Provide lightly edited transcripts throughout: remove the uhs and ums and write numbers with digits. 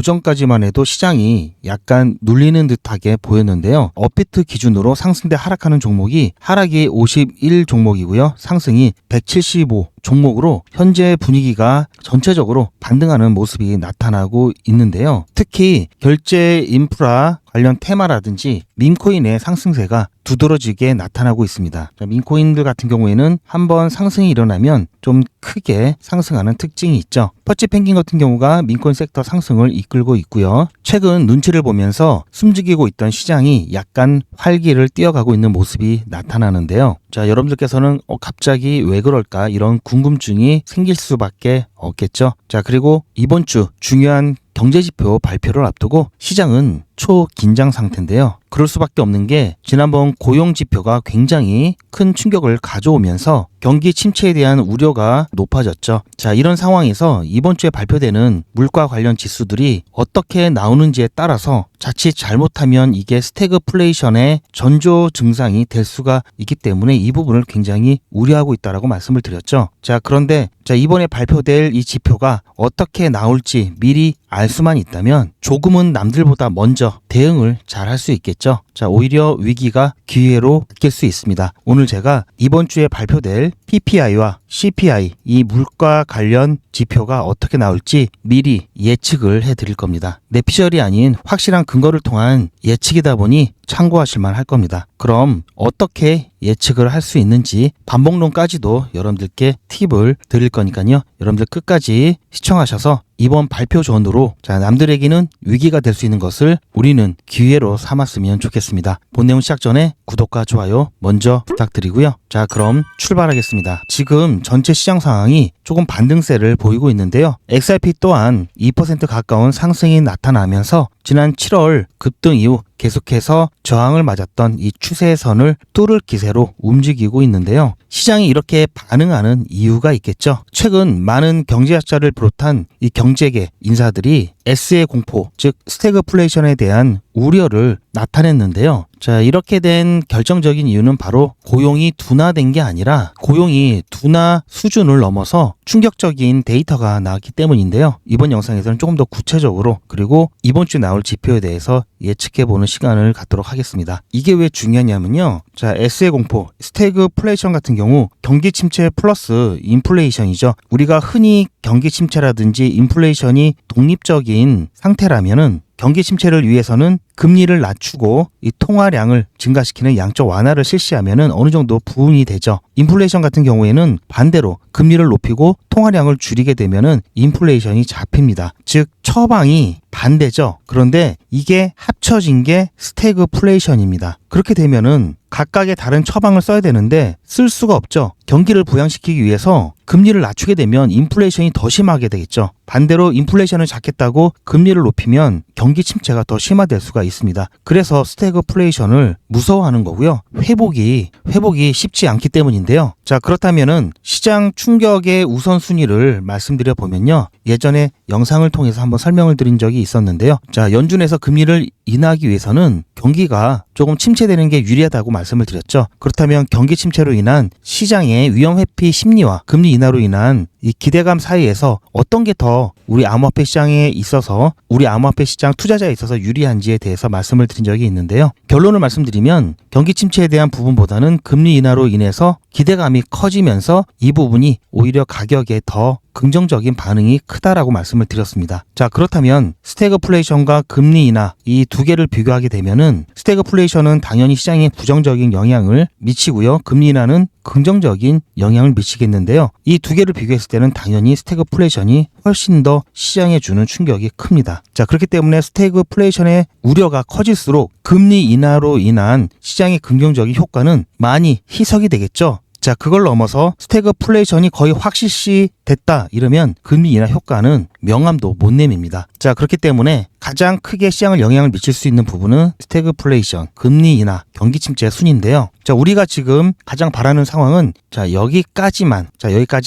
오전까지만 해도 시장이 약간 눌리는 듯하게 보였는데요. 업비트 기준으로 상승 대 하락하는 종목이 하락이 51 종목이고요. 상승이 175 종목으로 현재 분위기가 전체적으로 반등하는 모습이 나타나고 있는데요. 특히 결제 인프라 관련 테마라든지 민코인의 상승세가 두드러지게 나타나고 있습니다. 민코인들 같은 경우에는 한번 상승이 일어나면 좀 크게 상승하는 특징이 있죠. 퍼치펭귄 같은 경우가 민코인 섹터 상승을 이끌고 있고요. 최근 눈치를 보면서 숨죽이고 있던 시장이 약간 활기를 띄어가고 있는 모습이 나타나는데요. 자, 여러분들께서는 갑자기 왜 그럴까 이런 궁금증이 생길 수밖에 없겠죠. 자, 그리고 이번 주 중요한 경제지표 발표를 앞두고 시장은 초긴장 상태인데요. 그럴 수밖에 없는 게 지난번 고용지표가 굉장히 큰 충격을 가져오면서 경기 침체에 대한 우려가 높아졌죠. 자, 이런 상황에서 이번 주에 발표되는 물가 관련 지수들이 어떻게 나오는지에 따라서 자칫 잘못하면 이게 스태그플레이션의 전조 증상이 될 수가 있기 때문에 이 부분을 굉장히 우려하고 있다라고 말씀을 드렸죠. 자, 그런데 이번에 발표될 이 지표가 어떻게 나올지 미리 알 수만 있다면 조금은 남들보다 먼저 대응을 잘 할 수 있겠죠. 자, 오히려 위기가 기회로 바뀔 수 있습니다. 오늘 제가 이번 주에 발표될 PPI와 CPI 이 물가 관련 지표가 어떻게 나올지 미리 예측을 해드릴 겁니다. 내피셜이 아닌 확실한 근거를 통한 예측이다 보니 참고하실 만할 겁니다. 그럼 어떻게 예측을 할 수 있는지 반복론까지도 여러분들께 팁을 드릴 거니까요. 여러분들 끝까지 시청하셔서 이번 발표 전후로 남들에게는 위기가 될 수 있는 것을 우리는 기회로 삼았으면 좋겠습니다. 본 내용 시작 전에 구독과 좋아요 먼저 부탁드리고요. 자, 그럼 출발하겠습니다. 지금 전체 시장 상황이 조금 반등세를 보이고 있는데요. XRP 또한 2% 가까운 상승이 나타나면서 지난 7월 급등 이후 계속해서 저항을 맞았던 이 추세선을 뚫을 기세로 움직이고 있는데요. 시장이 이렇게 반응하는 이유가 있겠죠. 최근 많은 경제학자를 비롯한 이 경제계 인사들이 S의 공포, 즉 스태그플레이션에 대한 우려를 나타냈는데요. 자, 이렇게 된 결정적인 이유는 바로 고용이 둔화된 게 아니라 고용이 둔화 수준을 넘어서 충격적인 데이터가 나왔기 때문인데요. 이번 영상에서는 조금 더 구체적으로 그리고 이번 주 나올 지표에 대해서 예측해보는 시간을 갖도록 하겠습니다. 이게 왜 중요하냐면요. 자, S의 공포, 스태그플레이션 같은 경우 경기 침체 플러스 인플레이션이죠. 우리가 흔히 경기 침체라든지 인플레이션이 독립적인 상태라면은 경기 침체를 위해서는 금리를 낮추고 이 통화량을 증가시키는 양적 완화를 실시하면은 어느 정도 부응이 되죠. 인플레이션 같은 경우에는 반대로 금리를 높이고 통화량을 줄이게 되면은 인플레이션이 잡힙니다. 즉 처방이 반대죠. 그런데 이게 합쳐진 게 스태그플레이션입니다. 그렇게 되면은 각각의 다른 처방을 써야 되는데 쓸 수가 없죠. 경기를 부양시키기 위해서 금리를 낮추게 되면 인플레이션이 더 심하게 되겠죠. 반대로 인플레이션을 잡겠다고 금리를 높이면 경기 침체가 더 심화될 수가 있습니다. 그래서 스태그플레이션을 무서워하는 거고요. 회복이 쉽지 않기 때문인데요. 자, 그렇다면은 시장 충격의 우선순위를 말씀드려 보면요. 예전에 영상을 통해서 한번 설명을 드린 적이 있었는데요. 자, 연준에서 금리를 인하하기 위해서는 경기가 조금 침체되는 게 유리하다고 말씀을 드렸죠. 그렇다면 경기 침체로 인한 시장의 위험 회피 심리와 금리 인하로 인한 이 기대감 사이에서 어떤 게 더 우리 암호화폐 시장에 있어서 우리 암호화폐 시장 투자자에 있어서 유리한지에 대해서 말씀을 드린 적이 있는데요. 결론을 말씀드리면 경기 침체에 대한 부분보다는 금리 인하로 인해서 기대감이 커지면서 이 부분이 오히려 가격에 더 긍정적인 반응이 크다라고 말씀을 드렸습니다. 자, 그렇다면 스태그플레이션과 금리 인하 이 두 개를 비교하게 되면은 스태그플레이션은 당연히 시장에 부정적인 영향을 미치고요. 금리 인하는 긍정적인 영향을 미치겠는데요. 이 두 개를 비교했을 때는 당연히 스태그플레이션이 훨씬 더 시장에 주는 충격이 큽니다. 자, 그렇기 때문에 스태그플레이션의 우려가 커질수록 금리 인하로 인한 시장의 긍정적인 효과는 많이 희석이 되겠죠. 자, 그걸 넘어서 스태그플레이션이 거의 확실시 됐다 이러면 금리 인하 효과는 명암도 못 내밉니다. 자, 그렇기 때문에 가장 크게 시장을 영향을 미칠 수 있는 부분은 스태그플레이션, 금리 인하, 경기 침체 순인데요. 자, 우리가 지금 가장 바라는 상황은 자, 여기까지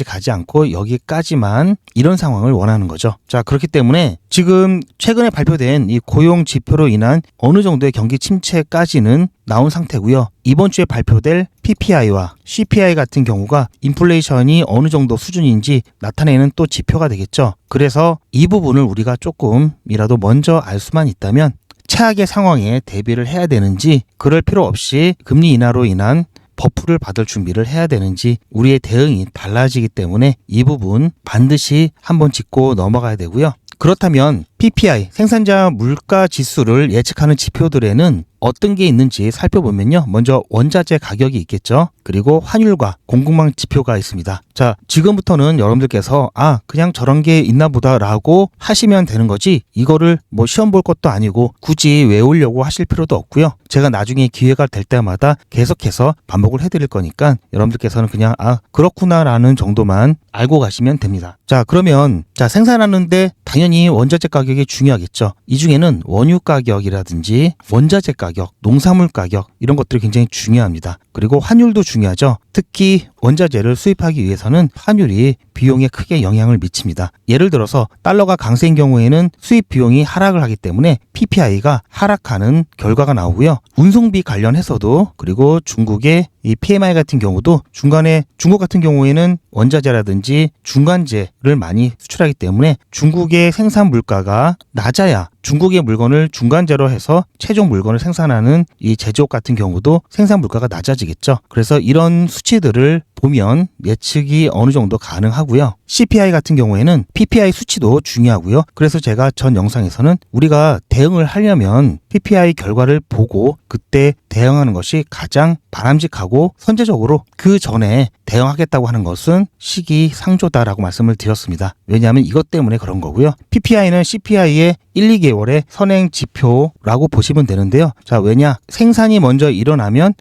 가지 않고 여기까지만 이런 상황을 원하는 거죠. 자, 그렇기 때문에 지금 최근에 발표된 이 고용 지표로 인한 어느 정도의 경기 침체까지는 나온 상태고요. 이번 주에 발표될 PPI와 CPI 같은 경우가 인플레이션이 어느 정도 수준인지 나타내는 또 지표가 되겠죠. 그래서 이 부분을 우리가 조금이라도 먼저 알 수만 있다면 최악의 상황에 대비를 해야 되는지, 그럴 필요 없이 금리 인하로 인한 버프를 받을 준비를 해야 되는지 우리의 대응이 달라지기 때문에 이 부분 반드시 한번 짚고 넘어가야 되고요. 그렇다면 PPI, 생산자 물가 지수를 예측하는 지표들에는 어떤 게 있는지 살펴보면요. 먼저 원자재 가격이 있겠죠. 그리고 환율과 공급망 지표가 있습니다. 자, 지금부터는 여러분들께서 그냥 저런 게 있나 보다라고 하시면 되는 거지, 이거를 뭐 시험 볼 것도 아니고 굳이 외우려고 하실 필요도 없고요. 제가 나중에 기회가 될 때마다 계속해서 반복을 해드릴 거니까 여러분들께서는 그냥 그렇구나라는 정도만 알고 가시면 됩니다. 자, 그러면 생산하는데 당연히 원자재 가격이 중요하겠죠. 이 중에는 원유 가격이라든지 원자재 가격, 농산물 가격 이런 것들이 굉장히 중요합니다. 그리고 환율도 중요하죠. 특히 원자재를 수입하기 위해서는 환율이 비용에 크게 영향을 미칩니다. 예를 들어서 달러가 강세인 경우에는 수입 비용이 하락을 하기 때문에 PPI가 하락하는 결과가 나오고요. 운송비 관련해서도, 그리고 중국의 이 PMI 같은 경우도 중간에 중국 같은 경우에는 원자재라든지 중간재를 많이 수출하기 때문에 중국의 생산 물가가 낮아야 중국의 물건을 중간재로 해서 최종 물건을 생산하는 이 제조업 같은 경우도 생산 물가가 낮아지겠죠. 그래서 이런 수치들을 보면 예측이 어느 정도 가능하고요. CPI 같은 경우에는 PPI 수치도 중요하고요. 그래서 제가 전 영상에서는 우리가 대응을 하려면 PPI 결과를 보고 그때 대응하는 것이 가장 바람직하고 선제적으로 그 전에 대응하겠다고 하는 것은 시기상조다라고 말씀을 드렸습니다. 왜냐하면 이것 때문에 그런 거고요. PPI는 CPI의 1, 2개월의 선행 지표라고 보시면 되는데요. 자, 왜냐? 생산이 먼저 일어나면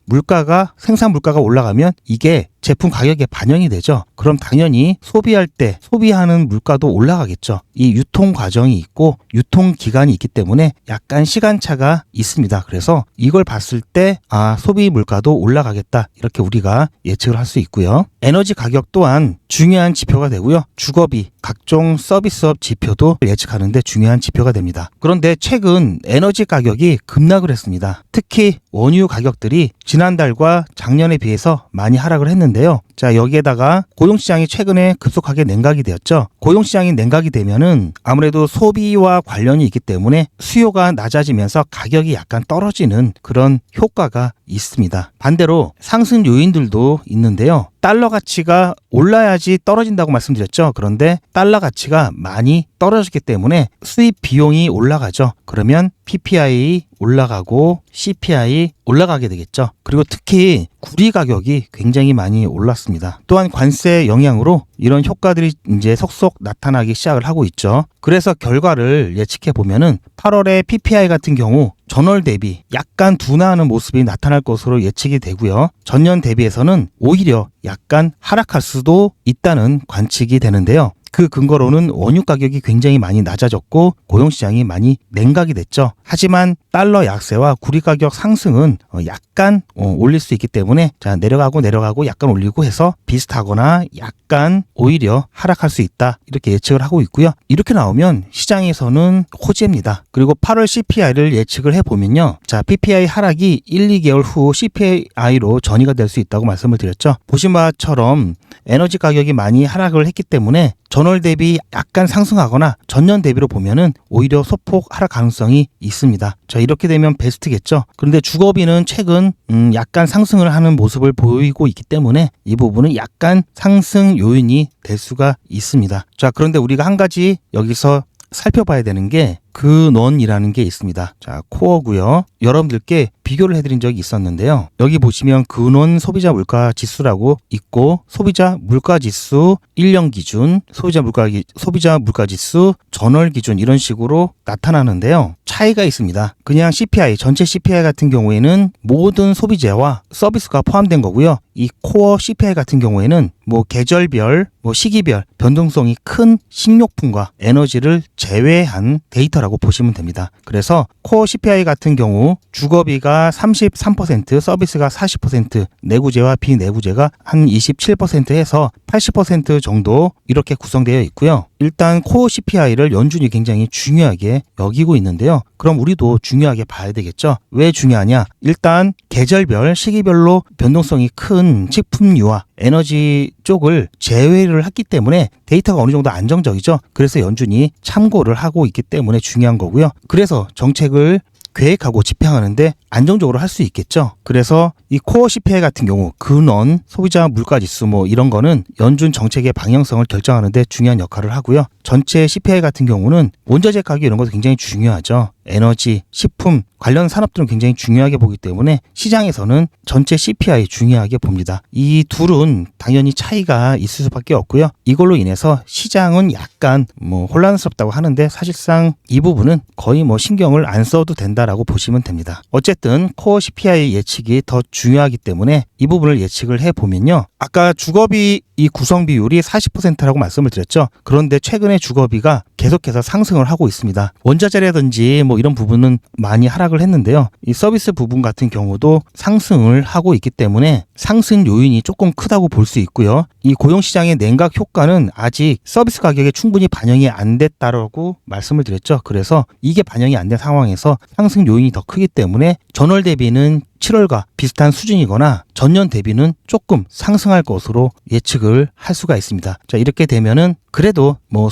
생산 물가가 올라가면 이게 제품 가격에 반영이 되죠. 그럼 당연히 소비할 때 소비하는 물가도 올라가겠죠. 이 유통 과정이 있고 유통 기간이 있기 때문에 약간 시간차가 있습니다. 그래서 이걸 봤을 때 소비 물가도 올라가겠다, 이렇게 우리가 예측을 할 수 있고요. 에너지 가격 또한 중요한 지표가 되고요. 주거비, 각종 서비스업 지표도 예측하는데 중요한 지표가 됩니다. 그런데 최근 에너지 가격이 급락을 했습니다. 특히 원유 가격들이 지난달과 작년에 비해서 많이 하락을 했는데요. 자, 여기에다가 고용시장이 최근에 급속하게 냉각이 되었죠. 고용시장이 냉각이 되면은 아무래도 소비와 관련이 있기 때문에 수요가 낮아지면서 가격이 약간 떨어지는 그런 효과가 있습니다. 반대로 상승 요인들도 있는데요. 달러 가치가 올라야지 떨어진다고 말씀드렸죠. 그런데 달러 가치가 많이 떨어졌기 때문에 수입 비용이 올라가죠. 그러면 PPI 올라가고 CPI 올라가게 되겠죠. 그리고 특히 구리 가격이 굉장히 많이 올랐습니다. 또한 관세 영향으로 이런 효과들이 이제 속속 나타나기 시작을 하고 있죠. 그래서 결과를 예측해 보면은 8월에 PPI 같은 경우 전월 대비 약간 둔화하는 모습이 나타날 것으로 예측이 되고요. 전년 대비해서는 오히려 약간 하락할 수도 있다는 관측이 되는데요. 그 근거로는 원유 가격이 굉장히 많이 낮아졌고 고용시장이 많이 냉각이 됐죠. 하지만 달러 약세와 구리 가격 상승은 약간 올릴 수 있기 때문에 내려가고 약간 올리고 해서 비슷하거나 약간 오히려 하락할 수 있다, 이렇게 예측을 하고 있고요. 이렇게 나오면 시장에서는 호재입니다. 그리고 8월 CPI를 예측을 해보면요. 자, PPI 하락이 1, 2개월 후 CPI로 전이가 될 수 있다고 말씀을 드렸죠. 보신 바처럼 에너지 가격이 많이 하락을 했기 때문에 전월 대비 약간 상승하거나 전년 대비로 보면은 오히려 소폭 하락 가능성이 있습니다. 자, 이렇게 되면 베스트겠죠. 그런데 주거비는 최근 약간 상승을 하는 모습을 보이고 있기 때문에 이 부분은 약간 상승 요인이 될 수가 있습니다. 자, 그런데 우리가 한 가지 여기서 살펴봐야 되는 게 근원이라는 게 있습니다. 자, 코어고요. 여러분들께 비교를 해드린 적이 있었는데요. 여기 보시면 근원 소비자 물가 지수라고 있고 소비자 물가 지수 1년 기준, 소비자 물가 지수 전월 기준 이런 식으로 나타나는데요. 차이가 있습니다. 그냥 CPI, 전체 CPI 같은 경우에는 모든 소비재와 서비스가 포함된 거고요. 이 코어 CPI 같은 경우에는 뭐 계절별, 뭐 시기별 변동성이 큰 식료품과 에너지를 제외한 데이터라고 보시면 됩니다. 그래서 코어 CPI 같은 경우 주거비가 33%, 서비스가 40%, 내구재와 비내구재가 한 27% 해서 80% 정도 이렇게 구성되어 있고요. 일단 코어 CPI를 연준이 굉장히 중요하게 여기고 있는데요. 그럼 우리도 중요하게 봐야 되겠죠. 왜 중요하냐? 일단 계절별, 시기별로 변동성이 큰 식품류와 에너지 쪽을 제외를 했기 때문에 데이터가 어느 정도 안정적이죠. 그래서 연준이 참고를 하고 있기 때문에 중요한 거고요. 그래서 정책을 계획하고 집행하는데 안정적으로 할 수 있겠죠. 그래서 이 코어 CPI 같은 경우 근원, 소비자 물가지수 뭐 이런 거는 연준 정책의 방향성을 결정하는데 중요한 역할을 하고요. 전체 CPI 같은 경우는 원자재 가격 이런 것도 굉장히 중요하죠. 에너지, 식품 관련 산업들은 굉장히 중요하게 보기 때문에 시장에서는 전체 CPI 중요하게 봅니다. 이 둘은 당연히 차이가 있을 수밖에 없고요. 이걸로 인해서 시장은 약간 뭐 혼란스럽다고 하는데 사실상 이 부분은 거의 뭐 신경을 안 써도 된다라고 보시면 됩니다. 어쨌든 코어 CPI 예측이 더 중요하기 때문에 이 부분을 예측을 해보면요. 아까 주거비 이 구성 비율이 40%라고 말씀을 드렸죠. 그런데 최근에 주거비가 계속해서 상승을 하고 있습니다. 원자재라든지 뭐 이런 부분은 많이 하락을 했는데요. 이 서비스 부분 같은 경우도 상승을 하고 있기 때문에 상승 요인이 조금 크다고 볼 수 있고요. 이 고용시장의 냉각 효과는 아직 서비스 가격에 충분히 반영이 안 됐다라고 말씀을 드렸죠. 그래서 이게 반영이 안 된 상황에서 상승 요인이 더 크기 때문에 전월 대비는 7월과 비슷한 수준이거나 전년 대비는 조금 상승할 것으로 예측을 할 수가 있습니다. 자, 이렇게 되면은 그래도 뭐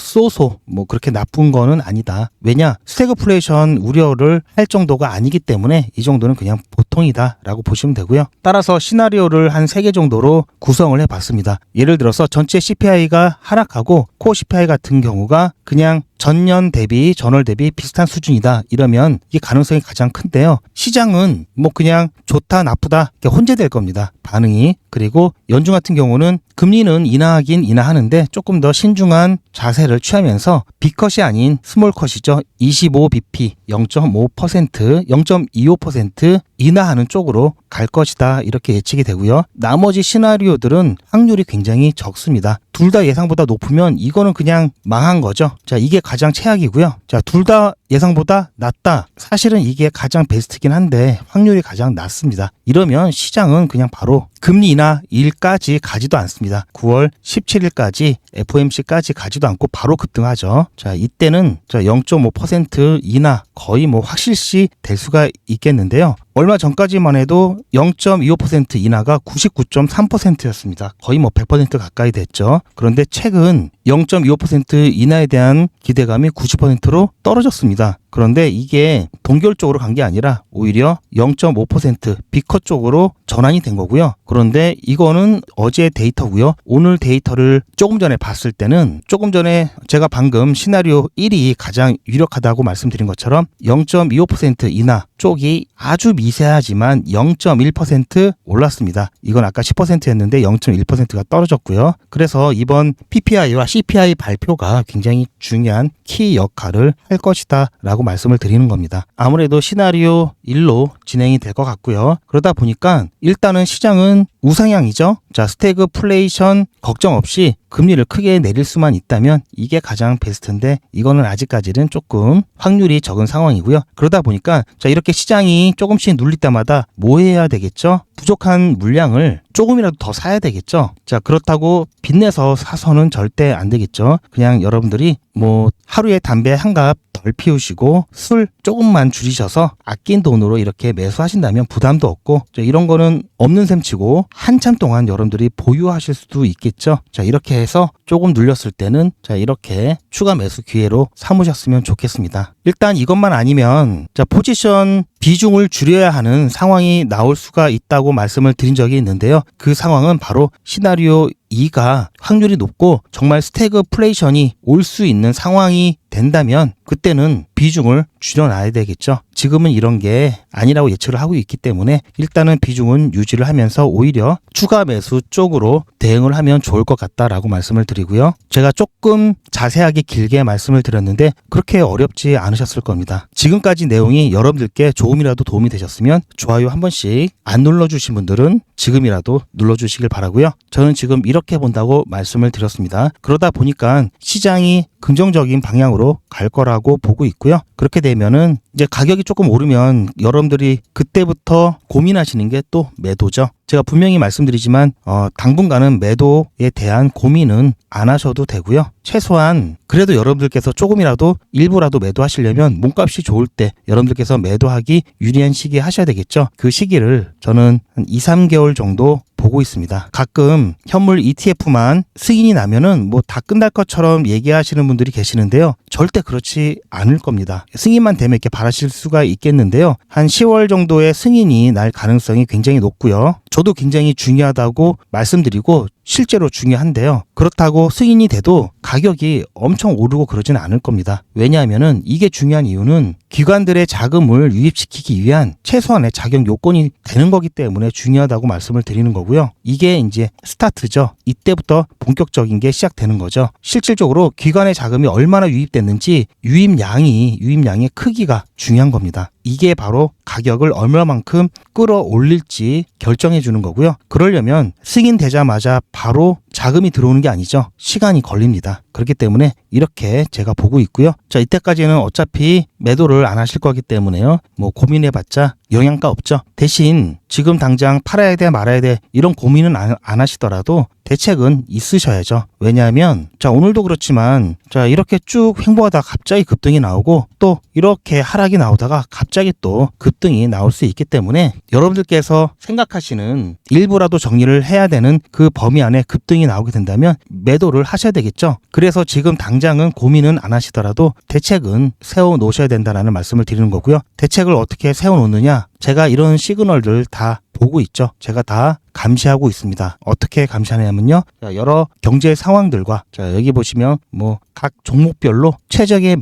그렇게 나쁜 거는 아니다. 왜냐? 스태그플레이션 우려를 할 정도가 아니기 때문에 이 정도는 그냥 보통이다라고 보시면 되고요. 따라서 시나리오를 한 3개 정도로 구성을 해봤습니다. 예를 들어서 전체 CPI가 하락하고 코어 CPI 같은 경우가 그냥 전년 대비, 전월 대비 비슷한 수준이다. 이러면 이게 가능성이 가장 큰데요. 시장은 뭐 그냥 좋다, 나쁘다 이렇게 혼재될 겁니다. 반응이. 그리고 연준 같은 경우는 금리는 인하하긴 인하하는데 조금 더 신중한 자세를 취하면서 빅컷이 아닌 스몰컷이죠. 25bp 0.5%, 0.25% 인하하는 쪽으로 갈 것이다. 이렇게 예측이 되고요. 나머지 시나리오들은 확률이 굉장히 적습니다. 둘 다 예상보다 높으면 이거는 그냥 망한 거죠. 자, 이게 가장 최악이고요. 자, 둘 다 예상보다 낮다. 사실은 이게 가장 베스트긴 한데 확률이 가장 낮습니다. 이러면 시장은 그냥 바로 금리 인하 일까지 가지도 않습니다. 9월 17일까지 FOMC까지 가지도 않고 바로 급등하죠. 자, 이때는 0.5% 인하 거의 뭐 확실시 될 수가 있겠는데요. 얼마 전까지만 해도 0.25% 인하가 99.3%였습니다. 거의 뭐 100% 가까이 됐죠. 그런데 최근 0.25% 인하에 대한 기대감이 90%로 떨어졌습니다. 그런데 이게 동결적으로 간 게 아니라 오히려 0.5% B컷 쪽으로 전환이 된 거고요. 그런데 이거는 어제 데이터고요. 오늘 데이터를 조금 전에 봤을 때는 조금 전에 제가 방금 시나리오 1이 가장 유력하다고 말씀드린 것처럼 0.25% 인하 쪽이 아주 미세하지만 0.1% 올랐습니다. 이건 아까 10%였는데 0.1%가 떨어졌고요. 그래서 이번 PPI와 CPI 발표가 굉장히 중요한 키 역할을 할 것이다 라고 말씀을 드리는 겁니다. 아무래도 시나리오 1로 진행이 될 것 같고요. 그러다 보니까 일단은 시장은 우상향이죠. 자, 스태그플레이션 걱정 없이 금리를 크게 내릴 수만 있다면 이게 가장 베스트인데 이거는 아직까지는 조금 확률이 적은 상황이고요. 그러다 보니까 자, 이렇게 시장이 조금씩 눌릴 때마다 뭐 해야 되겠죠? 부족한 물량을 조금이라도 더 사야 되겠죠. 자, 그렇다고 빚내서 사서는 절대 안 되겠죠. 그냥 여러분들이 뭐 하루에 담배 한 갑 덜 피우시고 술 조금만 줄이셔서 아낀 돈으로 이렇게 매수하신다면 부담도 없고 이런 거는 없는 셈 치고 한참 동안 여러분들이 보유하실 수도 있겠죠. 자, 이렇게 해서 조금 눌렸을 때는 자, 이렇게 추가 매수 기회로 삼으셨으면 좋겠습니다. 일단 이것만 아니면 자, 포지션 비중을 줄여야 하는 상황이 나올 수가 있다고 말씀을 드린 적이 있는데요. 그 상황은 바로 시나리오 2가 확률이 높고 정말 스태그플레이션이 올 수 있는 상황이 된다면 그때는 비중을 줄여놔야 되겠죠. 지금은 이런 게 아니라고 예측을 하고 있기 때문에 일단은 비중은 유지를 하면서 오히려 추가 매수 쪽으로 대응을 하면 좋을 것 같다라고 말씀을 드리고요. 제가 조금 자세하게 길게 말씀을 드렸는데 그렇게 어렵지 않으셨을 겁니다. 지금까지 내용이 여러분들께 조금이라도 도움이 되셨으면 좋아요 한 번씩 안 눌러주신 분들은 지금이라도 눌러주시길 바라고요. 저는 지금 이렇게 본다고 말씀을 드렸습니다. 그러다 보니까 시장이 긍정적인 방향으로 갈 거라고 보고 있고요. 그렇게 되면은 이제 가격이 조금 오르면 여러분들이 그때부터 고민하시는 게 또 매도죠. 제가 분명히 말씀드리지만 당분간은 매도에 대한 고민은 안 하셔도 되고요. 최소한 그래도 여러분들께서 조금이라도 일부라도 매도하시려면 몸값이 좋을 때 여러분들께서 매도하기 유리한 시기에 하셔야 되겠죠. 그 시기를 저는 한 2, 3개월 정도 보고 있습니다. 가끔 현물 ETF만 승인이 나면은 뭐 다 끝날 것처럼 얘기하시는 분들이 계시는데요. 절대 그렇지 않을 겁니다. 승인만 되면 이렇게 바라실 수가 있겠는데요. 한 10월 정도의 승인이 날 가능성이 굉장히 높고요. 저도 굉장히 중요하다고 말씀드리고 실제로 중요한데요. 그렇다고 승인이 돼도 가격이 엄청 오르고 그러지는 않을 겁니다. 왜냐하면은 이게 중요한 이유는 기관들의 자금을 유입시키기 위한 최소한의 자격 요건이 되는 거기 때문에 중요하다고 말씀을 드리는 거고요. 이게 이제 스타트죠. 이때부터 본격적인 게 시작되는 거죠. 실질적으로 기관의 자금이 얼마나 유입됐는지 유입량의 크기가 중요한 겁니다. 이게 바로 가격을 얼마만큼 끌어올릴지 결정해 주는 거고요. 그러려면 승인되자마자 바로 자금이 들어오는 게 아니죠. 시간이 걸립니다. 그렇기 때문에 이렇게 제가 보고 있고요. 자, 이때까지는 어차피 매도를 안 하실 거기 때문에요. 뭐 고민해봤자 영양가 없죠. 대신 지금 당장 팔아야 돼 말아야 돼 이런 고민은 안 하시더라도 대책은 있으셔야죠. 왜냐하면 자 오늘도 그렇지만 자 이렇게 쭉 횡보하다가 갑자기 급등이 나오고 또 이렇게 하락이 나오다가 갑자기 또 급등이 나올 수 있기 때문에 여러분들께서 생각하시는 일부라도 정리를 해야 되는 그 범위 안에 급등이 나오게 된다면 매도를 하셔야 되겠죠. 그래서 지금 당장은 고민은 안 하시더라도 대책은 세워 놓으셔야 된다는 말씀을 드리는 거고요. 대책을 어떻게 세워 놓느냐? 제가 이런 시그널들 다 보고 있죠. 제가 다 감시하고 있습니다. 어떻게 감시하냐면요. 여러 경제 상황들과 자 여기 보시면 뭐 각 종목별로 최적의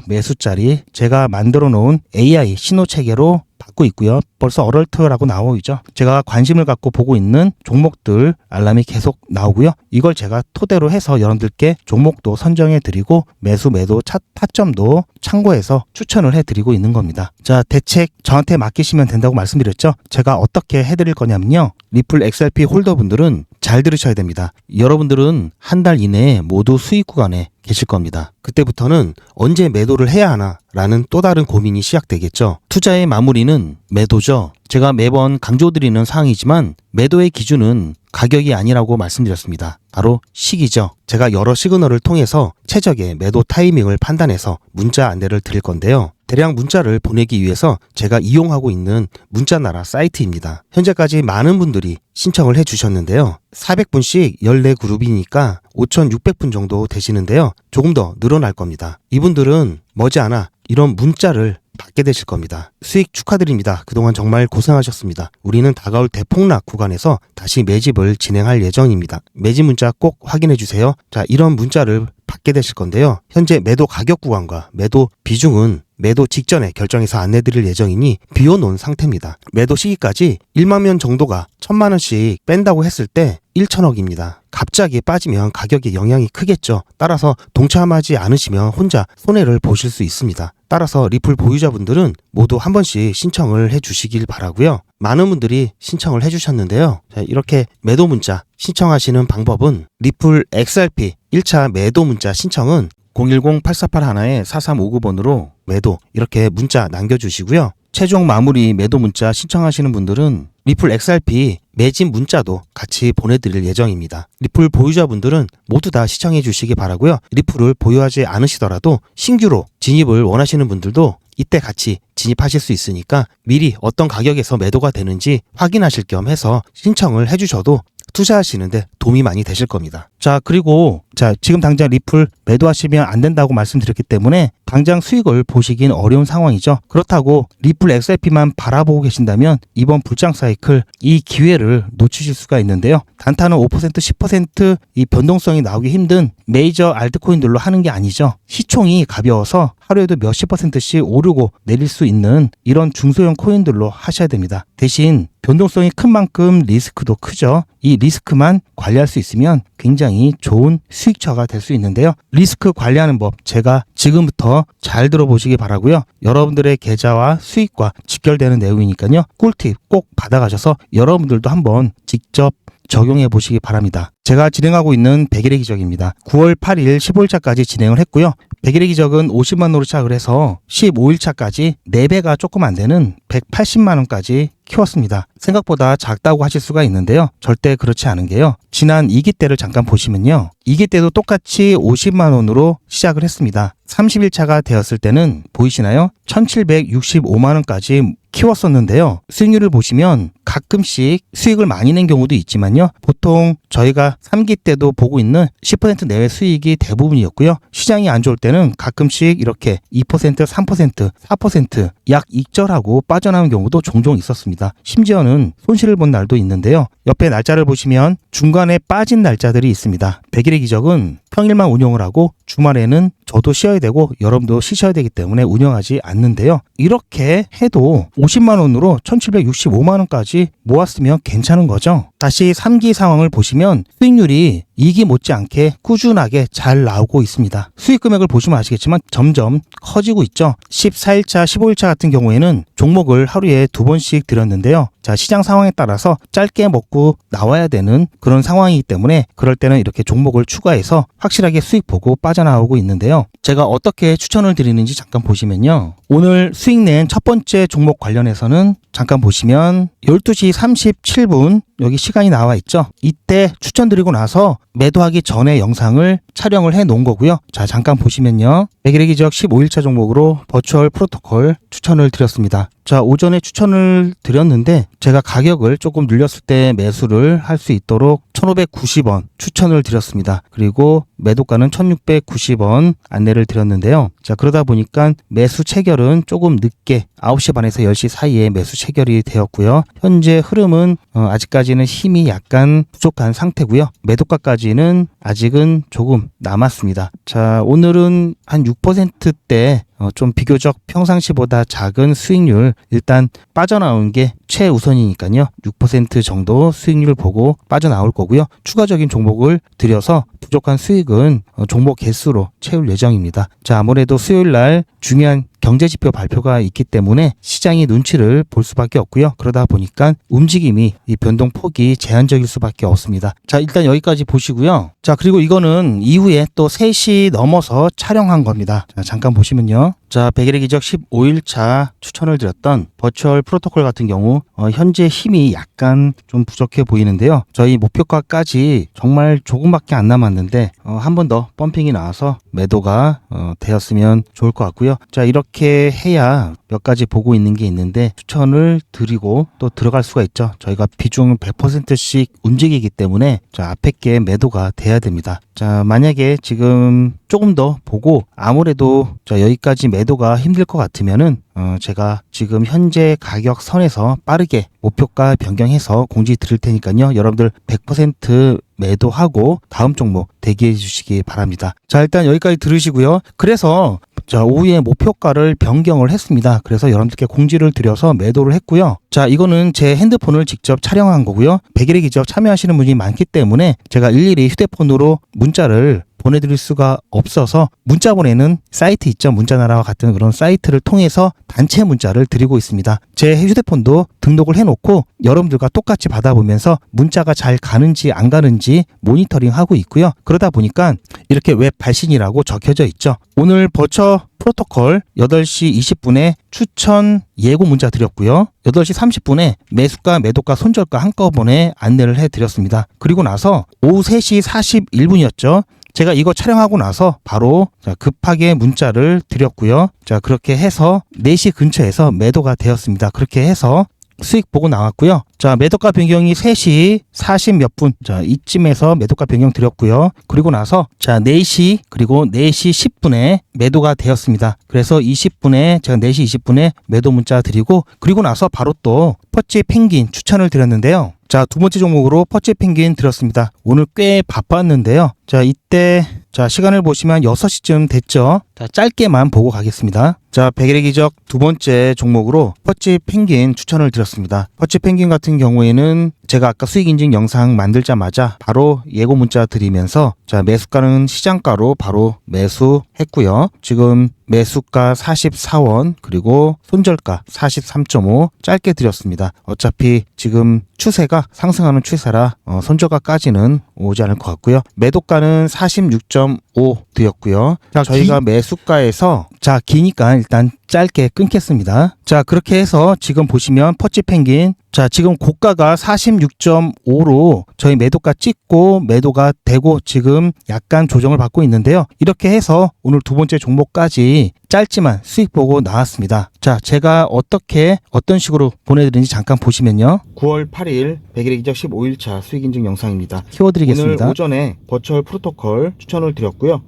매수자리 제가 만들어 놓은 AI 신호 체계로 받고 있고요. 벌써 어럴트라고 나오고 있죠. 제가 관심을 갖고 보고 있는 종목들 알람이 계속 나오고요. 이걸 제가 토대로 해서 여러분들께 종목도 선정해 드리고 매수 매도 타점도 참고해서 추천을 해 드리고 있는 겁니다. 자, 대책 저한테 맡기시면 된다고 말씀드렸죠. 제가 어떻게 해 드릴 거냐면요. 리플 XRP 홀더분들은 잘 들으셔야 됩니다. 여러분들은 한 달 이내에 모두 수익 구간에 계실 겁니다. 그때부터는 언제 매도를 해야 하나 라는 또 다른 고민이 시작되겠죠. 투자의 마무리는 매도죠. 제가 매번 강조드리는 사항이지만 매도의 기준은 가격이 아니라고 말씀드렸습니다. 바로 시기죠. 제가 여러 시그널을 통해서 최적의 매도 타이밍을 판단해서 문자 안내를 드릴 건데요. 대량 문자를 보내기 위해서 제가 이용하고 있는 문자나라 사이트입니다. 현재까지 많은 분들이 신청을 해주셨는데요. 400분씩 14그룹이니까 5,600분 정도 되시는데요. 조금 더 늘어날 겁니다. 이분들은 머지않아 이런 문자를 받게 되실 겁니다. 수익 축하드립니다. 그동안 정말 고생하셨습니다. 우리는 다가올 대폭락 구간에서 다시 매집을 진행할 예정입니다. 매집 문자 꼭 확인해 주세요. 자, 이런 문자를 받게 되실 건데요. 현재 매도 가격 구간과 매도 비중은 매도 직전에 결정해서 안내드릴 예정이니 비워놓은 상태입니다. 매도 시기까지 1만 명 정도가 1,000만 원씩 뺀다고 했을 때 1,000억입니다. 갑자기 빠지면 가격에 영향이 크겠죠. 따라서 동참하지 않으시면 혼자 손해를 보실 수 있습니다. 따라서 리플 보유자분들은 모두 한 번씩 신청을 해주시길 바라고요. 많은 분들이 신청을 해주셨는데요. 자, 이렇게 매도 문자 신청하시는 방법은 리플 XRP 1차 매도 문자 신청은 010-8481-4359번으로 매도 이렇게 문자 남겨주시고요. 최종 마무리 매도 문자 신청하시는 분들은 리플 XRP 매집 문자도 같이 보내드릴 예정입니다. 리플 보유자분들은 모두 다 시청해 주시기 바라고요. 리플을 보유하지 않으시더라도 신규로 진입을 원하시는 분들도 이때 같이 진입하실 수 있으니까 미리 어떤 가격에서 매도가 되는지 확인하실 겸 해서 신청을 해주셔도 투자하시는데 도움이 많이 되실 겁니다. 자, 그리고 자, 지금 당장 리플 매도하시면 안 된다고 말씀드렸기 때문에 당장 수익을 보시긴 어려운 상황이죠. 그렇다고 리플 XRP만 바라보고 계신다면 이번 불장 사이클 이 기회를 놓치실 수가 있는데요. 단타는 5% 10% 변동성이 나오기 힘든 메이저 알트코인들로 하는 게 아니죠. 시총이 가벼워서 하루에도 몇십 %씩 오르고 내릴 수 있는 이런 중소형 코인들로 하셔야 됩니다. 대신 변동성이 큰 만큼 리스크도 크죠. 이 리스크만 관리할 수 있으면 굉장히 좋은 수익처가 될 수 있는데요. 리스크 관리하는 법 제가 지금부터 잘 들어보시기 바라고요. 여러분들의 계좌와 수익과 직결되는 내용이니까요. 꿀팁 꼭 받아가셔서 여러분들도 한번 직접 적용해 보시기 바랍니다. 제가 진행하고 있는 100일의 기적입니다. 9월 8일 15일차까지 진행을 했고요. 100일의 기적은 50만원으로 시작을 해서 15일차까지 4배가 조금 안 되는 180만원까지 키웠습니다. 생각보다 작다고 하실 수가 있는데요. 절대 그렇지 않은 게요. 지난 2기 때를 잠깐 보시면요. 2기 때도 똑같이 50만원으로 시작을 했습니다. 30일차가 되었을 때는 보이시나요? 1765만원까지 키웠었는데요. 수익률을 보시면 가끔씩 수익을 많이 낸 경우도 있지만요. 보통 저희가 3기 때도 보고 있는 10% 내외 수익이 대부분이었고요. 시장이 안 좋을 때는 가끔씩 이렇게 2%, 3%, 4% 약 익절하고 빠져나온 경우도 종종 있었습니다. 심지어는 손실을 본 날도 있는데요. 옆에 날짜를 보시면 중간에 빠진 날짜들이 있습니다. 100일의 기적은 평일만 운영을 하고 주말에는 저도 쉬어야 되고 여러분도 쉬셔야 되기 때문에 운영하지 않는데요. 이렇게 해도 50만원으로 1765만원까지 모았으면 괜찮은 거죠. 다시 3기 상황을 보시면 수익률이 2기 못지않게 꾸준하게 잘 나오고 있습니다. 수익 금액을 보시면 아시겠지만 점점 커지고 있죠. 14일차, 15일차 같은 경우에는 종목을 하루에 2번씩 드렸는데요. 자, 시장 상황에 따라서 짧게 먹고 나와야 되는 그런 상황이기 때문에 그럴 때는 이렇게 종목을 추가해서 확실하게 수익 보고 빠져나오고 있는데요. 제가 어떻게 추천을 드리는지 잠깐 보시면요. 오늘 수익 낸 첫 번째 종목 관련해서는 잠깐 보시면 12시 37분 여기 시간이 나와 있죠. 이때 추천드리고 나서 매도하기 전에 영상을 촬영을 해 놓은 거고요. 자, 잠깐 보시면요. 100일의 기적 15일차 종목으로 버추얼 프로토콜 추천을 드렸습니다. 자, 오전에 추천을 드렸는데 제가 가격을 조금 늘렸을 때 매수를 할 수 있도록 1590원 추천을 드렸습니다. 그리고 매도가는 1690원 안내를 드렸는데요. 자, 그러다 보니까 매수 체결은 조금 늦게 9시 반에서 10시 사이에 매수 체결이 되었고요. 현재 흐름은 아직까지는 힘이 약간 부족한 상태고요. 매도가까지는 아직은 조금 남았습니다. 자, 오늘은 한 6%대 좀 비교적 평상시보다 작은 수익률 일단 빠져나온 게 최우선이니까요. 6% 정도 수익률 보고 빠져나올 거고요. 추가적인 종목을 들여서 부족한 수익은 종목 개수로 채울 예정입니다. 자, 아무래도 수요일 날 중요한 경제지표 발표가 있기 때문에 시장이 눈치를 볼 수밖에 없고요. 그러다 보니까 움직임이 이 변동폭이 제한적일 수밖에 없습니다. 자, 일단 여기까지 보시고요. 자, 그리고 이거는 이후에 또 3시 넘어서 촬영한 겁니다. 자, 잠깐 보시면요. 자, 100일의 기적 15일차 추천을 드렸던 버추얼 프로토콜 같은 경우 현재 힘이 약간 좀 부족해 보이는데요. 저희 목표가까지 정말 조금밖에 안 남았는데 한 번 더 펌핑이 나와서 매도가 되었으면 좋을 것 같고요. 자, 이렇게 해야 몇 가지 보고 있는 게 있는데 추천을 드리고 또 들어갈 수가 있죠. 저희가 비중 100%씩 움직이기 때문에 자, 앞에 게 매도가 돼야 됩니다. 자, 만약에 지금 조금 더 보고 아무래도 자, 여기까지 매도가 힘들 것 같으면은 제가 지금 현재 가격 선에서 빠르게 목표가 변경해서 공지 드릴 테니까요. 여러분들 100% 매도하고 다음 종목 대기해 주시기 바랍니다. 자, 일단 여기까지 들으시고요. 그래서 자, 오후에 목표가를 변경을 했습니다. 그래서 여러분들께 공지를 드려서 매도를 했고요. 자, 이거는 제 핸드폰을 직접 촬영한 거고요. 100일의 기적 참여하시는 분이 많기 때문에 제가 일일이 휴대폰으로 문자를 보내드릴 수가 없어서 문자 보내는 사이트 있죠. 문자나라와 같은 그런 사이트를 통해서 단체 문자를 드리고 있습니다. 제 휴대폰도 등록을 해놓고 여러분들과 똑같이 받아보면서 문자가 잘 가는지 안 가는지 모니터링하고 있고요. 그러다 보니까 이렇게 웹 발신이라고 적혀져 있죠. 오늘 버처 프로토콜 8시 20분에 추천 예고 문자 드렸고요. 8시 30분에 매수가, 매도가, 손절가 한꺼번에 안내를 해드렸습니다. 그리고 나서 오후 3시 41분이었죠. 제가 이거 촬영하고 나서 바로 급하게 문자를 드렸고요. 자, 그렇게 해서 4시 근처에서 매도가 되었습니다. 그렇게 해서 수익 보고 나왔고요. 자, 매도가 변경이 3시 40 몇 분. 자, 이쯤에서 매도가 변경 드렸고요. 그리고 나서 자, 4시 그리고 4시 10분에 매도가 되었습니다. 그래서 20분에 제가 4시 20분에 매도 문자 드리고 그리고 나서 바로 또 퍼치 펭귄 추천을 드렸는데요. 자, 두 번째 종목으로 퍼치 펭귄 드렸습니다. 오늘 꽤 바빴는데요. 자, 이때 자, 시간을 보시면 6시쯤 됐죠. 자, 짧게만 보고 가겠습니다. 자, 백일의 기적 두 번째 종목으로 퍼치 펭귄 추천을 드렸습니다. 퍼치 펭귄 같은 경우에는 제가 아까 수익 인증 영상 만들자마자 바로 예고 문자 드리면서 자, 매수가는 시장가로 바로 매수했고요. 지금 매수가 44원 그리고 손절가 43.5 짧게 드렸습니다. 어차피 지금 추세가 상승하는 추세라 손절가까지는 오지 않을 것 같고요. 매도가는 46.5 드렸고요. 자, 저희가 매수가에서 자, 기니까 일단 짧게 끊겠습니다. 자, 그렇게 해서 지금 보시면 퍼치 펭귄 자, 지금 고가가 46.5로 저희 매도가 찍고 매도가 되고 지금 약간 조정을 받고 있는데요. 이렇게 해서 오늘 두 번째 종목까지 짧지만 수익 보고 나왔습니다. 자, 제가 어떤 식으로 보내드리는지 잠깐 보시면요. 9월 8일 백일의 기적 15일차 수익 인증 영상입니다. 키워드리겠습니다. 오늘 오전에 버추얼 프로토콜 추천을 드렸고요.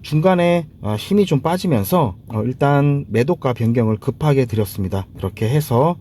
중간에 힘이 좀 빠지면서 일단 매도가 변경을 급하게 드렸습니다. 그렇게 해서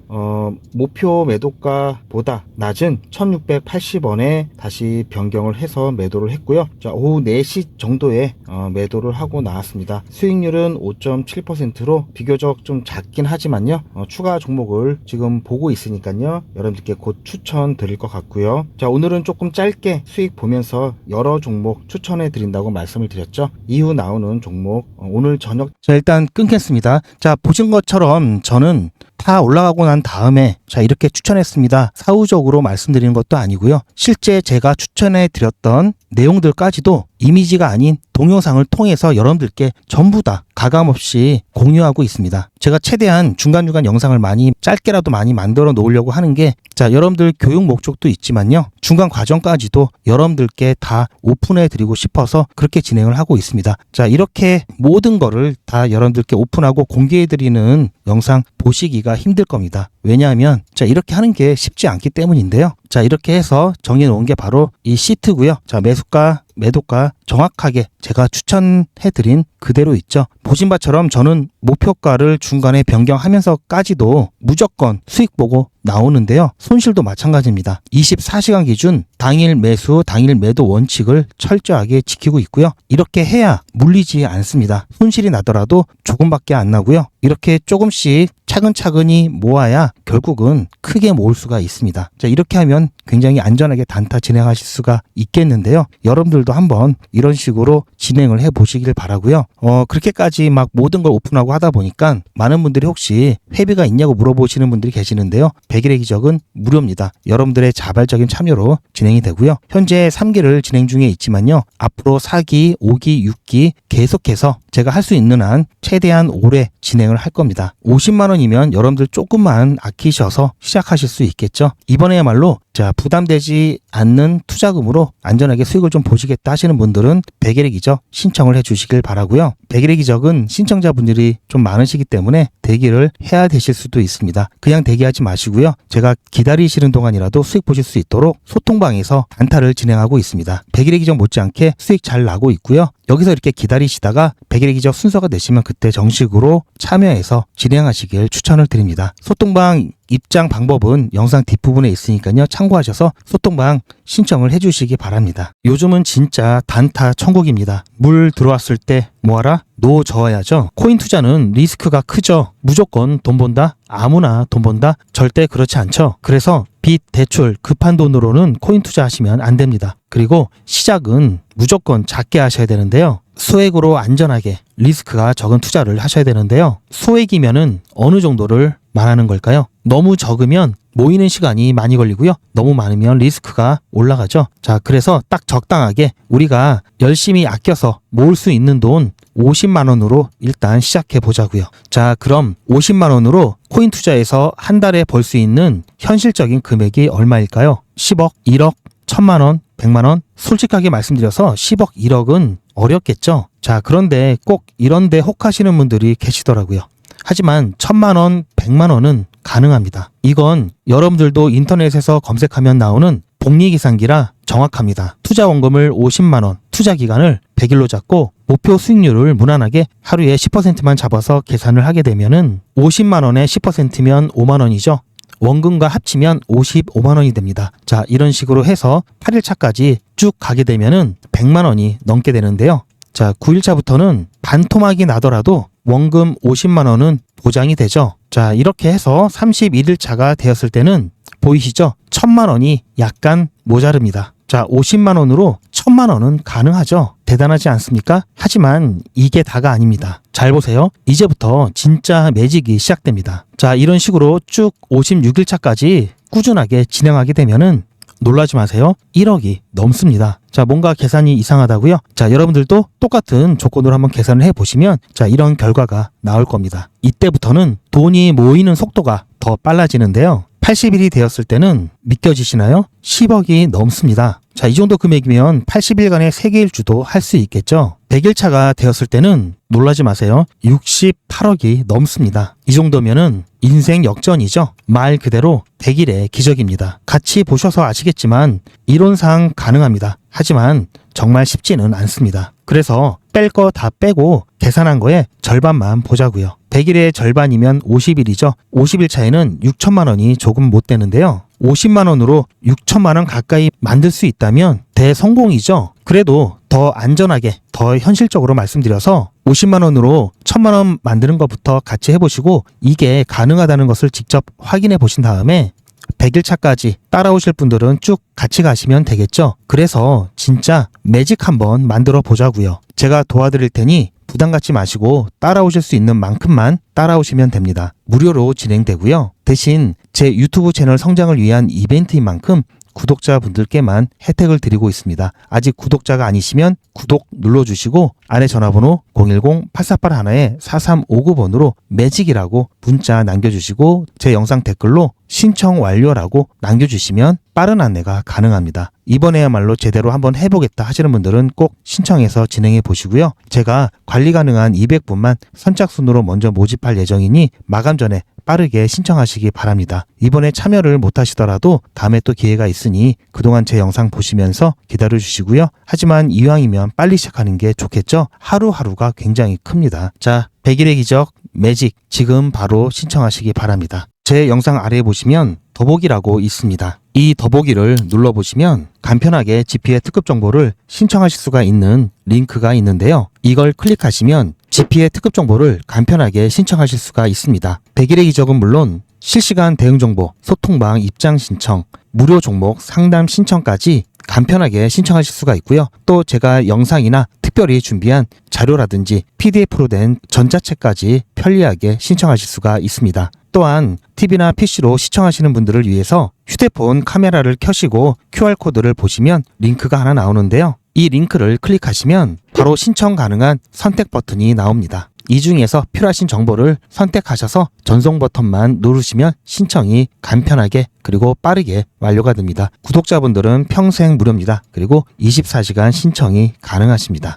목표 매도가보다 낮은 1680원에 다시 변경을 해서 매도를 했고요. 자, 오후 4시 정도에 매도를 하고 나왔습니다. 수익률은 5.7%로 비교적 좀 작긴 하지만요. 추가 종목을 지금 보고 있으니까요. 여러분들께 곧 추천 드릴 것 같고요. 자, 오늘은 조금 짧게 수익 보면서 여러 종목 추천해 드린다고 말씀을 드렸죠. 이후 나오는 종목 오늘 저녁 자, 일단 끊겠습니다. 자, 보신 것처럼 저는 다 올라가고 난 다음에 자, 이렇게 추천했습니다. 사후적으로 말씀드리는 것도 아니고요. 실제 제가 추천해 드렸던 내용들까지도 이미지가 아닌 동영상을 통해서 여러분들께 전부 다 가감없이 공유하고 있습니다. 제가 최대한 중간중간 영상을 짧게라도 많이 만들어 놓으려고 하는 게 자, 여러분들 교육 목적도 있지만요. 중간 과정까지도 여러분들께 다 오픈해 드리고 싶어서 그렇게 진행을 하고 있습니다. 자, 이렇게 모든 거를 다 여러분들께 오픈하고 공개해 드리는 영상 보시기가 힘들 겁니다. 왜냐하면 자, 이렇게 하는 게 쉽지 않기 때문인데요. 자, 이렇게 해서 정해 놓은 게 바로 이 시트고요. 자, 매수가 매도가 정확하게 제가 추천해드린 그대로 있죠. 보신 바처럼 저는 목표가를 중간에 변경하면서까지도 무조건 수익 보고 나오는데요. 손실도 마찬가지입니다. 24시간 기준 당일 매수, 당일 매도 원칙을 철저하게 지키고 있고요. 이렇게 해야 물리지 않습니다. 손실이 나더라도 조금밖에 안 나고요. 이렇게 조금씩 차근차근히 모아야 결국은 크게 모을 수가 있습니다. 자, 이렇게 하면 굉장히 안전하게 단타 진행하실 수가 있겠는데요. 여러분들도 한번 이런 식으로 진행을 해 보시길 바라고요. 그렇게까지 막 모든 걸 오픈하고 하다 보니까 많은 분들이 혹시 회비가 있냐고 물어보시는 분들이 계시는데요. 백일의 기적은 무료입니다. 여러분들의 자발적인 참여로 진행이 되고요. 현재 3기를 진행 중에 있지만요. 앞으로 4기, 5기, 6기 계속해서 제가 할 수 있는 한 최대한 오래 진행을 할 겁니다. 50만 원이면 여러분들 조금만 아끼셔서 시작하실 수 있겠죠. 이번에야말로 자, 부담되지 않는 투자금으로 안전하게 수익을 좀 보시겠다 하시는 분들은 백일의 기적 신청을 해 주시길 바라고요. 백일의 기적은 신청자분들이 좀 많으시기 때문에 대기를 해야 되실 수도 있습니다. 그냥 대기하지 마시고요. 제가 기다리시는 동안이라도 수익 보실 수 있도록 소통방에서 단타를 진행하고 있습니다. 백일의 기적 못지않게 수익 잘 나고 있고요. 여기서 이렇게 기다리시다가 백일의 기적 순서가 되시면 그때 정식으로 참여해서 진행하시길 추천을 드립니다. 소통방 입장 방법은 영상 뒷부분에 있으니까요. 참고하셔서 소통방 신청을 해주시기 바랍니다. 요즘은 진짜 단타 천국입니다. 물 들어왔을 때 뭐하라? 노 저어야죠. 코인 투자는 리스크가 크죠. 무조건 돈 번다? 아무나 돈 번다? 절대 그렇지 않죠. 그래서 빚, 대출, 급한 돈으로는 코인 투자하시면 안 됩니다. 그리고 시작은 무조건 작게 하셔야 되는데요. 소액으로 안전하게 리스크가 적은 투자를 하셔야 되는데요. 소액이면은 어느 정도를 말하는 걸까요? 너무 적으면 모이는 시간이 많이 걸리고요. 너무 많으면 리스크가 올라가죠. 자, 그래서 딱 적당하게 우리가 열심히 아껴서 모을 수 있는 돈 50만 원으로 일단 시작해 보자고요. 자, 그럼 50만 원으로 코인 투자에서 한 달에 벌 수 있는 현실적인 금액이 얼마일까요? 10억, 1억, 1000만 원, 100만 원? 솔직하게 말씀드려서 10억, 1억은 어렵겠죠. 자, 그런데 꼭 이런데 혹하시는 분들이 계시더라고요. 하지만 1000만 원, 100만 원은 가능합니다. 이건 여러분들도 인터넷에서 검색하면 나오는 복리계산기라 정확합니다. 투자 원금을 50만원, 투자 기간을 100일로 잡고 목표 수익률을 무난하게 하루에 10%만 잡아서 계산을 하게 되면은 50만원에 10%면 5만원이죠. 원금과 합치면 55만원이 됩니다. 자, 이런 식으로 해서 8일차까지 쭉 가게 되면은 100만원이 넘게 되는데요. 자, 9일차부터는 반토막이 나더라도 원금 50만원은 보장이 되죠. 자, 이렇게 해서 31일차가 되었을 때는 보이시죠? 1000만원이 약간 모자릅니다. 자, 50만원으로 1000만원은 가능하죠. 대단하지 않습니까? 하지만 이게 다가 아닙니다. 잘 보세요. 이제부터 진짜 매직이 시작됩니다. 자, 이런 식으로 쭉 56일차까지 꾸준하게 진행하게 되면은 놀라지 마세요. 1억이 넘습니다. 자, 뭔가 계산이 이상하다고요? 자, 여러분들도 똑같은 조건으로 한번 계산을 해보시면 자, 이런 결과가 나올 겁니다. 이때부터는 돈이 모이는 속도가 더 빨라지는데요. 80일이 되었을 때는 믿겨지시나요? 10억이 넘습니다. 자, 이 정도 금액이면 80일간의 세계일주도 할 수 있겠죠. 100일차가 되었을 때는 놀라지 마세요. 68억이 넘습니다. 이 정도면은 인생 역전이죠. 말 그대로 100일의 기적입니다. 같이 보셔서 아시겠지만 이론상 가능합니다. 하지만 정말 쉽지는 않습니다. 그래서 뺄 거 다 빼고 계산한 거에 절반만 보자고요. 100일의 절반이면 50일이죠. 50일 차에는 6천만 원이 조금 못 되는데요. 50만 원으로 6천만 원 가까이 만들 수 있다면 대성공이죠. 그래도 더 안전하게, 더 현실적으로 말씀드려서 50만 원으로 1000만 원 만드는 것부터 같이 해보시고 이게 가능하다는 것을 직접 확인해 보신 다음에 100일 차까지 따라오실 분들은 쭉 같이 가시면 되겠죠. 그래서 진짜 매직 한번 만들어 보자고요. 제가 도와드릴 테니 부담 갖지 마시고 따라오실 수 있는 만큼만 따라오시면 됩니다. 무료로 진행되고요. 대신 제 유튜브 채널 성장을 위한 이벤트인 만큼 구독자분들께만 혜택을 드리고 있습니다. 아직 구독자가 아니시면 구독 눌러주시고 아래 전화번호 010-8481-4359번으로 매직이라고 문자 남겨주시고 제 영상 댓글로 신청 완료라고 남겨주시면 빠른 안내가 가능합니다. 이번에야말로 제대로 한번 해보겠다 하시는 분들은 꼭 신청해서 진행해 보시고요. 제가 관리 가능한 200분만 선착순으로 먼저 모집할 예정이니 마감 전에 빠르게 신청하시기 바랍니다. 이번에 참여를 못하시더라도 다음에 또 기회가 있으니 그동안 제 영상 보시면서 기다려주시고요. 하지만 이왕이면 빨리 시작하는 게 좋겠죠? 하루하루가 굉장히 큽니다. 자, 100일의 기적 매직 지금 바로 신청하시기 바랍니다. 제 영상 아래에 보시면 더보기라고 있습니다. 이 더보기를 눌러보시면 간편하게 GP의 특급 정보를 신청하실 수가 있는 링크가 있는데요. 이걸 클릭하시면 GP의 특급 정보를 간편하게 신청하실 수가 있습니다. 100일의 기적은 물론 실시간 대응 정보, 소통방 입장 신청, 무료 종목 상담 신청까지 간편하게 신청하실 수가 있고요. 또 제가 영상이나 특별히 준비한 자료라든지 PDF로 된 전자책까지 편리하게 신청하실 수가 있습니다. 또한 TV나 PC로 시청하시는 분들을 위해서 휴대폰 카메라를 켜시고 QR코드를 보시면 링크가 하나 나오는데요. 이 링크를 클릭하시면 바로 신청 가능한 선택 버튼이 나옵니다. 이 중에서 필요하신 정보를 선택하셔서 전송 버튼만 누르시면 신청이 간편하게 그리고 빠르게 완료가 됩니다. 구독자분들은 평생 무료입니다. 그리고 24시간 신청이 가능하십니다.